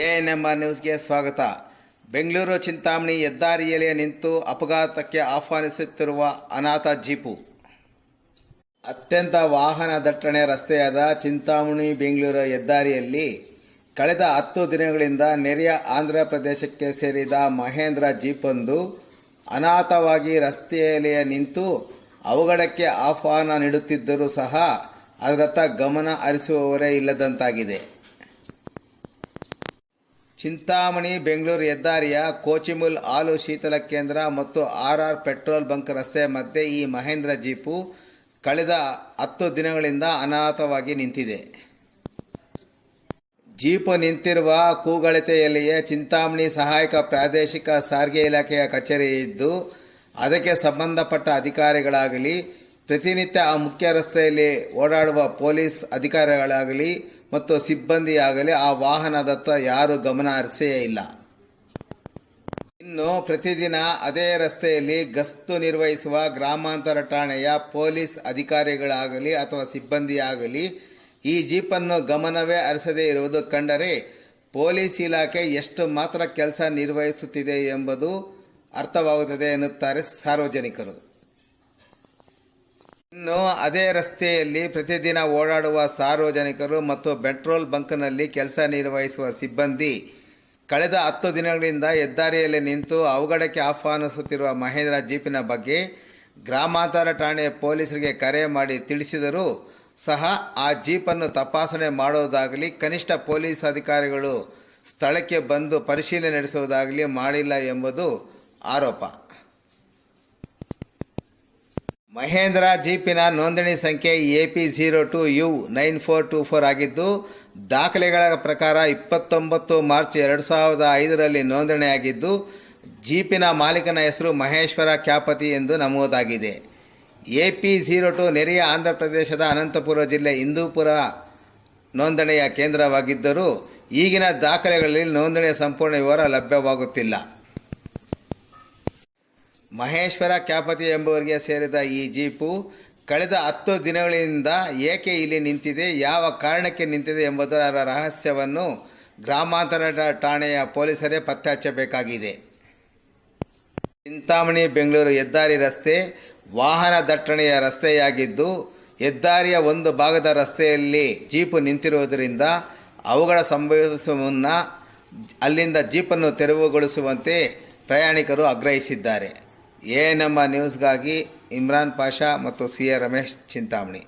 ANM ನ್ಯೂಸ್ಗೆ ಸ್ವಾಗತ. ಬೆಂಗಳೂರು ಚಿಂತಾಮಣಿ ಹೆದ್ದಾರಿಯಲ್ಲಿ ನಿಂತು ಅಪಘಾತಕ್ಕೆ ಆಹ್ವಾನಿಸುತ್ತಿರುವ ಅನಾಥ ಜೀಪು. ಅತ್ಯಂತ ವಾಹನ ದಟ್ಟಣೆ ರಸ್ತೆಯಾದ ಚಿಂತಾಮಣಿ ಬೆಂಗಳೂರು ಹೆದ್ದಾರಿಯಲ್ಲಿ ಕಳೆದ 10 ದಿನಗಳಿಂದ ನೆರೆಯ ಆಂಧ್ರ ಪ್ರದೇಶಕ್ಕೆ ಸೇರಿದ ಮಹೇಂದ್ರ ಜೀಪೊಂದು ಅನಾಥವಾಗಿ ರಸ್ತೆಯಲ್ಲಿ ನಿಂತು ಅವಘಡಕ್ಕೆ ಆಹ್ವಾನ ನೀಡುತ್ತಿದ್ದರೂ ಸಹ ಅದರತ್ತ ಗಮನ ಹರಿಸುವವರೇ ಇಲ್ಲದಂತಾಗಿದೆ. ಚಿಂತಾಮಣಿ ಬೆಂಗಳೂರು ಹೆದ್ದಾರಿಯ ಕೋಚಿಮುಲ್ ಹಾಲು ಶೀತಲ ಕೇಂದ್ರ ಮತ್ತು ಆರ್ಆರ್ ಪೆಟ್ರೋಲ್ ಬಂಕ್ ರಸ್ತೆ ಮಧ್ಯೆ ಈ ಮಹೇಂದ್ರ ಜೀಪು ಕಳೆದ 10 ದಿನಗಳಿಂದ ಅನಾಥವಾಗಿ ನಿಂತಿದೆ. ಜೀಪು ನಿಂತಿರುವ ಕೂಗಳತೆಯಲ್ಲಿಯೇ ಚಿಂತಾಮಣಿ ಸಹಾಯಕ ಪ್ರಾದೇಶಿಕ ಸಾರಿಗೆ ಇಲಾಖೆಯ ಕಚೇರಿ ಇದ್ದು, ಅದಕ್ಕೆ ಸಂಬಂಧಪಟ್ಟ ಅಧಿಕಾರಿಗಳಾಗಲಿ, ಪ್ರತಿನಿತ್ಯ ಆ ಮುಖ್ಯ ರಸ್ತೆಯಲ್ಲಿ ಓಡಾಡುವ ಪೊಲೀಸ್ ಅಧಿಕಾರಿಗಳಾಗಲಿ ಮತ್ತು ಸಿಬ್ಬಂದಿಯಾಗಲಿ ಆ ವಾಹನದತ್ತ ಯಾರೂ ಗಮನ ಹರಿಸೇ ಇಲ್ಲ. ಇನ್ನು ಪ್ರತಿದಿನ ಅದೇ ರಸ್ತೆಯಲ್ಲಿ ಗಸ್ತು ನಿರ್ವಹಿಸುವ ಗ್ರಾಮಾಂತರ ಠಾಣೆಯ ಪೊಲೀಸ್ ಅಧಿಕಾರಿಗಳಾಗಲಿ ಅಥವಾ ಸಿಬ್ಬಂದಿಯಾಗಲಿ ಈ ಜೀಪನ್ನು ಗಮನವೇ ಹರಿಸದೇ ಇರುವುದು ಕಂಡರೆ ಪೊಲೀಸ್ ಇಲಾಖೆ ಎಷ್ಟು ಮಾತ್ರ ಕೆಲಸ ನಿರ್ವಹಿಸುತ್ತಿದೆ ಎಂಬುದು ಅರ್ಥವಾಗುತ್ತದೆ ಎನ್ನುತ್ತಾರೆ ಸಾರ್ವಜನಿಕರು. ಇನ್ನು ಅದೇ ರಸ್ತೆಯಲ್ಲಿ ಪ್ರತಿದಿನ ಓಡಾಡುವ ಸಾರ್ವಜನಿಕರು ಮತ್ತು ಪೆಟ್ರೋಲ್ ಬಂಕ್ನಲ್ಲಿ ಕೆಲಸ ನಿರ್ವಹಿಸುವ ಸಿಬ್ಬಂದಿ ಕಳೆದ 10 ದಿನಗಳಿಂದ ಹೆದ್ದಾರಿಯಲ್ಲಿ ನಿಂತು ಅವಘಡಕ್ಕೆ ಆಹ್ವಾನಿಸುತ್ತಿರುವ ಮಹೇಂದ್ರ ಜೀಪಿನ ಬಗ್ಗೆ ಗ್ರಾಮಾಂತರ ಠಾಣೆ ಪೊಲೀಸರಿಗೆ ಕರೆ ಮಾಡಿ ತಿಳಿಸಿದರೂ ಸಹ ಆ ಜೀಪನ್ನು ತಪಾಸಣೆ ಮಾಡುವುದಾಗಲಿ, ಕನಿಷ್ಠ ಪೊಲೀಸ್ ಅಧಿಕಾರಿಗಳು ಸ್ಥಳಕ್ಕೆ ಬಂದು ಪರಿಶೀಲನೆ ನಡೆಸುವುದಾಗಲಿ ಮಾಡಿಲ್ಲ ಎಂಬುದು ಆರೋಪ. ಮಹೇಂದ್ರ ಜೀಪಿನ ನೋಂದಣಿ ಸಂಖ್ಯೆ AP02U9424 ಆಗಿದ್ದು, ದಾಖಲೆಗಳ ಪ್ರಕಾರ 29 ಮಾರ್ಚ್ 2005ರಲ್ಲಿ ನೋಂದಣಿಯಾಗಿದ್ದು, ಜೀಪಿನ ಮಾಲೀಕನ ಹೆಸರು ಮಹೇಶ್ವರ ಕ್ಯಾಪತಿ ಎಂದು ನಮೂದಾಗಿದೆ. AP02 ನೆರೆಯ ಆಂಧ್ರ ಪ್ರದೇಶದ ಅನಂತಪುರ ಜಿಲ್ಲೆ ಹಿಂದೂಪುರ ನೋಂದಣಿಯ ಕೇಂದ್ರವಾಗಿದ್ದರೂ ಈಗಿನ ದಾಖಲೆಗಳಲ್ಲಿ ನೋಂದಣಿಯ ಸಂಪೂರ್ಣ ವಿವರ ಲಭ್ಯವಾಗುತ್ತಿಲ್ಲ. ಮಹೇಶ್ವರ ಕ್ಯಾಪತಿ ಎಂಬುವರಿಗೆ ಸೇರಿದ ಈ ಜೀಪು ಕಳೆದ 10 ದಿನಗಳಿಂದ ಏಕೆ ಇಲ್ಲಿ ನಿಂತಿದೆ, ಯಾವ ಕಾರಣಕ್ಕೆ ನಿಂತಿದೆ ಎಂಬುದರ ರಹಸ್ಯವನ್ನು ಗ್ರಾಮಾಂತರ ಠಾಣೆಯ ಪೊಲೀಸರೇ ಪತ್ತೆ ಹಚ್ಚಬೇಕಾಗಿದೆ. ಚಿಂತಾಮಣಿ ಬೆಂಗಳೂರು ಹೆದ್ದಾರಿ ರಸ್ತೆ ವಾಹನ ದಟ್ಟಣೆಯ ರಸ್ತೆಯಾಗಿದ್ದು, ಹೆದ್ದಾರಿಯ ಒಂದು ಭಾಗದ ರಸ್ತೆಯಲ್ಲಿ ಜೀಪು ನಿಂತಿರುವುದರಿಂದ ಅವಘಡ ಸಂಭವಿಸುವ ಮುನ್ನ ಅಲ್ಲಿಂದ ಜೀಪನ್ನು ತೆರವುಗೊಳಿಸುವಂತೆ ಪ್ರಯಾಣಿಕರು ಆಗ್ರಹಿಸಿದ್ದಾರೆ. ಎಎನ್ಎಂ ನ್ಯೂಸ್ಗಾಗಿ ಇಮ್ರಾನ್ ಪಾಷಾ ಮತ್ತು CA ರಮೇಶ್, ಚಿಂತಾಮಣಿ.